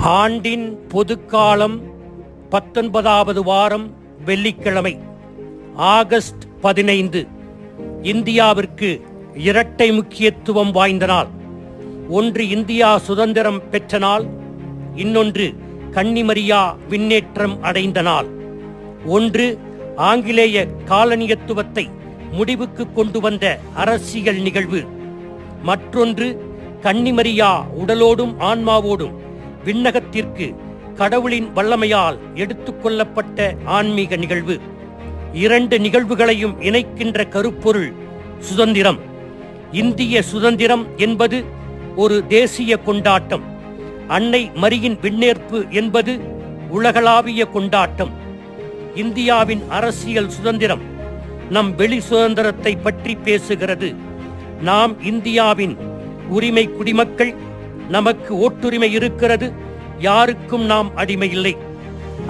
ஆண்டின் பொதுக்காலம் 19வது வாரம் வெள்ளிக்கிழமை ஆகஸ்ட் 15. இந்தியாவிற்கு இரட்டை முக்கியத்துவம் வாய்ந்த நாள். ஒன்று இந்தியா சுதந்திரம் பெற்ற நாள், இன்னொன்று கன்னிமரியா விண்ணேற்றம் அடைந்த நாள். ஒன்று ஆங்கிலேய காலனியத்துவத்தை முடிவுக்கு கொண்டு வந்த அரசியல் நிகழ்வு, மற்றொன்று கன்னிமரியா உடலோடும் ஆன்மாவோடும் விண்ணகத்திற்கு கடவுளின் வல்லமையால் எடுத்துக்கொள்ளப்பட்ட ஆன்மீக நிகழ்வு. இரண்டு நிகழ்வுகளையும் இணைக்கின்ற கருப்பொருள் சுதந்திரம். இந்திய சுதந்திரம் என்பது ஒரு தேசிய கொண்டாட்டம். அன்னை மரியின் விண்ணேற்பு என்பது உலகளாவிய கொண்டாட்டம். இந்தியாவின் அரசியல் சுதந்திரம் நம் வெளி சுதந்திரத்தை பற்றி பேசுகிறது. நாம் இந்தியாவின் உரிமை குடிமக்கள், நமக்கு ஓட்டுரிமை இருக்கிறது, யாருக்கும் நாம் அடிமை இல்லை.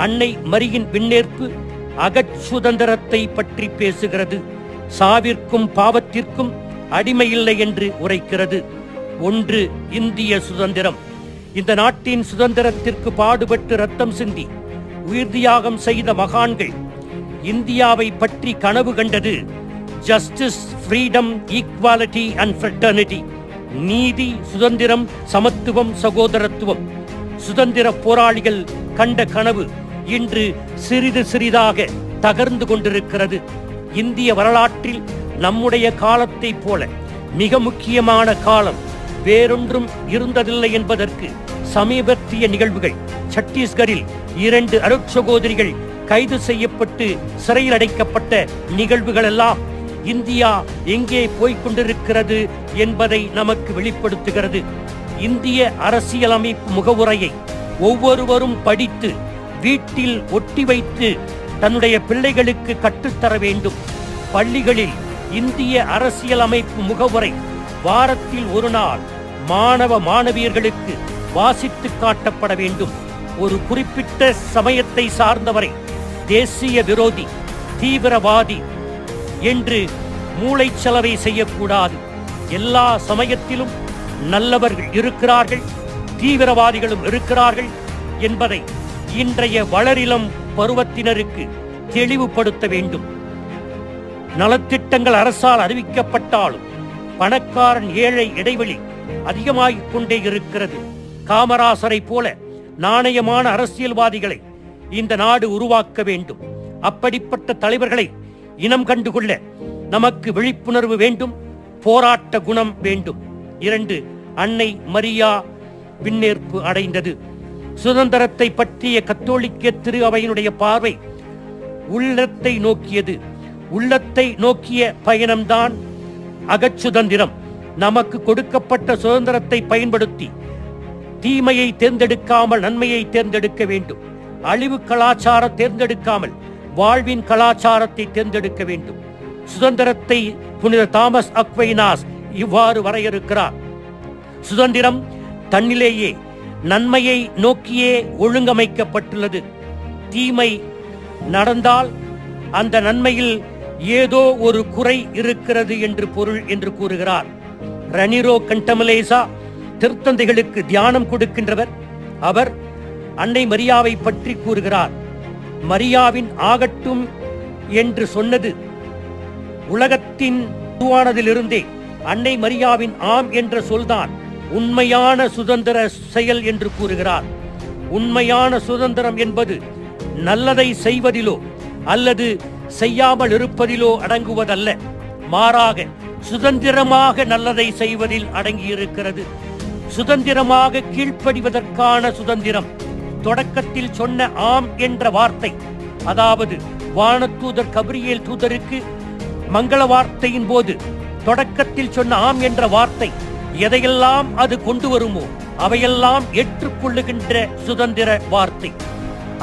அன்னை மரியின் விண்ணேற்பு அகச்சுதந்திரத்தை பற்றி பேசுகிறது. சாவிற்கும் பாவத்திற்கும் அடிமை இல்லை என்று உரைக்கிறது. ஒன்று இந்திய சுதந்திரம். இந்த நாட்டின் சுதந்திரத்திற்கு பாடுபட்டு ரத்தம் சிந்தி உயிர் தியாகம் செய்த மகான்கள் இந்தியாவை பற்றி கனவு கண்டது justice, freedom, equality and fraternity. நீதி, சுதந்திரம், சமத்துவம், சகோதரத்துவம். சுதந்திர போராளிகள் கண்ட கனவு இன்று சிறிது சிறிதாக தகர்ந்து கொண்டிருக்கிறது. இந்திய வரலாற்றில் நம்முடைய காலத்தை போல மிக முக்கியமான காலம் வேறொன்றும் இருந்ததில்லை என்பதற்கு சமீபத்திய நிகழ்வுகள். சத்தீஸ்கரில் 2 அருட்சகோதரிகள் கைது செய்யப்பட்டு சிறையில் அடைக்கப்பட்ட நிகழ்வுகள் எல்லாம் இந்தியா எங்கே போய்கொண்டிருக்கிறது என்பதை நமக்கு வெளிப்படுத்துகிறது. இந்திய அரசியலமைப்பு முகவுரையை ஒவ்வொருவரும் படித்து வீட்டில் ஒட்டி வைத்து தன்னுடைய பிள்ளைகளுக்கு கற்றுத்தர வேண்டும். பள்ளிகளில் இந்திய அரசியலமைப்பு முகவுரை வாரத்தில் ஒரு நாள் மாணவ மாணவியர்களுக்கு வாசித்து காட்டப்பட வேண்டும். ஒரு குறிப்பிட்ட சமயத்தை சார்ந்தவரை தேசிய விரோதி, தீவிரவாதி என்று மூளைச்சலவை செய்யக்கூடாது. எல்லா சமயத்திலும் நல்லவர்கள் இருக்கிறார்கள், தீவிரவாதிகளும் இருக்கிறார்கள் என்பதை இன்றைய வளரிளம் பருவத்தினருக்கு தெளிவுபடுத்த வேண்டும். நலத்திட்டங்கள் அரசால் அறிவிக்கப்பட்டாலும் பணக்காரன் ஏழை இடைவெளி அதிகமாகிக் கொண்டே இருக்கிறது. காமராசரை போல நாணயமான அரசியல்வாதிகளை இந்த நாடு உருவாக்க வேண்டும். அப்படிப்பட்ட தலைவர்களை இனம் கண்டுகொள்ள நமக்கு விழிப்புணர்வு வேண்டும், போராட்ட குணம் வேண்டும். 2. அன்னை மரியா விண்ணேற்பு அடைந்தது. சுதந்திரத்தை பற்றிய கத்தோலிக்க திரு அவையினுடைய பார்வை உள்ளத்தை நோக்கியது. உள்ளத்தை நோக்கிய பயணம்தான் அகச்சுதந்திரம். நமக்கு கொடுக்கப்பட்ட சுதந்திரத்தை பயன்படுத்தி தீமையை தேர்ந்தெடுக்காமல் நன்மையை தேர்ந்தெடுக்க வேண்டும். அழிவு கலாச்சாரம் தேர்ந்தெடுக்காமல் வாழ்வின் கலாச்சாரத்தை தேர்ந்தெடுக்க வேண்டும். சுதந்திரத்தை புனித தாமஸ் அக்வைனாஸ் இவ்வாறு வரையறுக்கிறார்: சுதந்திரம் தன்னிலேயே நன்மையை நோக்கியே ஒழுங்கமைக்கப்பட்டுள்ளது. தீமை நடந்தால் அந்த நன்மையில் ஏதோ ஒரு குறை இருக்கிறது என்று பொருள் என்று கூறுகிறார். ரனிரோ கண்டமலேசா திருத்தந்தைகளுக்கு தியானம் கொடுக்கின்றவர். அவர் அன்னை மரியாவை பற்றி கூறுகிறார். மரியாவின் ஆகட்டும் என்று சொன்னது உலகத்தின் உருவானதிலிருந்தே அன்னை மரியாவின் ஆம் என்ற சொல்தான் உண்மையான சுதந்திர செயல் என்று கூறுகிறார். உண்மையான சுதந்திரம் என்பது நல்லதை செய்வதிலோ அல்லது செய்யாமல் இருப்பதிலோ அடங்குவதல்ல. மாறாக சுதந்திரமாக நல்லதை செய்வதில் அடங்கியிருக்கிறது. சுதந்திரமாக கீழ்ப்படிவதற்கான சுதந்திரம். தொடக்கத்தில் சொன்ன ஆம் என்ற வார்த்தை, அதாவது வானதூதர் கபிரியேல் தூதருக்கு மங்கள வார்த்தையின் போது தொடக்கத்தில் சொன்ன ஆம் என்ற வார்த்தை எதையெல்லாம் அது கொண்டு வருமோ அவையெல்லாம் ஏற்றுக்கொள்ளுகின்ற சுதந்திர வார்த்தை.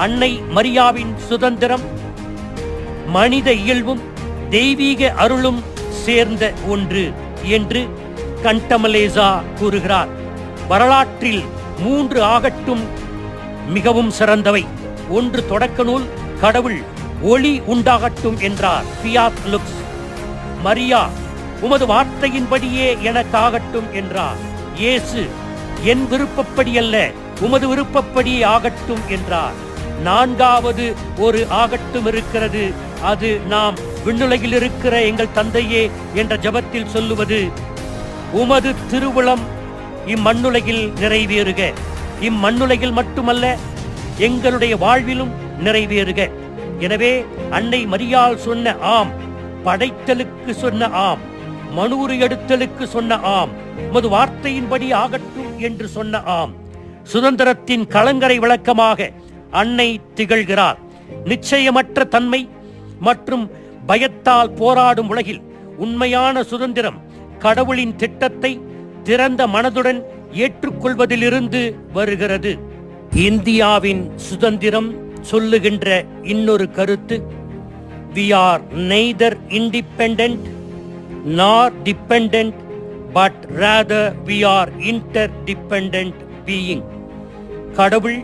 அன்னை மரியாவின் சுதந்திரம் மனித இயல்பும் தெய்வீக அருளும் சேர்ந்த ஒன்று என்று கண்டமலேசா கூறுகிறார். வரலாற்றில் 3 ஆகட்டும் மிகவும் சிறந்தவை. ஒன்று தொடக்க நூல், கடவுள் ஒளி உண்டாகட்டும் என்றார் ஃபியாத் லுக்ஸ். மரியா உமது வார்த்தையின்படியே எனக்காகட்டும் என்றார். இயேசு என் விருப்பப்படி அல்ல உமது விருப்பப்படி ஆகட்டும் என்றார். நான்காவது ஒரு ஆகட்டும் இருக்கிறது. அது நாம் விண்ணுலகில் இருக்கிற எங்கள் தந்தையே என்ற ஜெபத்தில் சொல்லுவது, உமது திருவுளம் இம்மண்ணுலகில் நிறைவேறுக. இம்மண்ணுலகில் மட்டுமல்ல, எங்களுடைய வாழ்விலும் நிறைவேறுக. எனவே அன்னை மரியாள் சொன்ன ஆம், படைத்தலுக்கு சொன்ன ஆம், மனூறு எடுத்தலுக்கு சொன்ன ஆம், உமது வார்த்தையின்படி ஆகட்டும் என்று சொன்ன ஆம், சுதந்திரத்தின் கலங்கரை விளக்கமாக அன்னை திகழ்கிறார். நிச்சயமற்ற தன்மை மற்றும் பயத்தால் போராடும் உலகில் உண்மையான சுதந்திரம் கடவுளின் திட்டத்தை திறந்த மனதுடன் ஏற்றுக்கொள்வதிலிருந்து வருகிறது. இந்தியாவின் சுதந்திரம் சொல்லுகின்ற இன்னொரு கருத்து, we are neither independent nor dependent but rather we are interdependent being. கடவுள்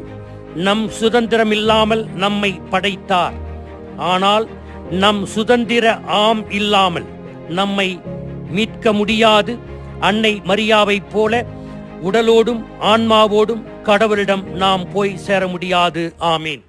நம் சுதந்திரம் இல்லாமல் நம்மை படைத்தார். ஆனால் நம் சுதந்திர ஆம் இல்லாமல் நம்மை மீட்க முடியாது. அன்னை மரியாவைப் போல உடலோடும் ஆன்மாவோடும் கடவுளிடம் நாம் போய் சேர முடியாது. ஆமீன்.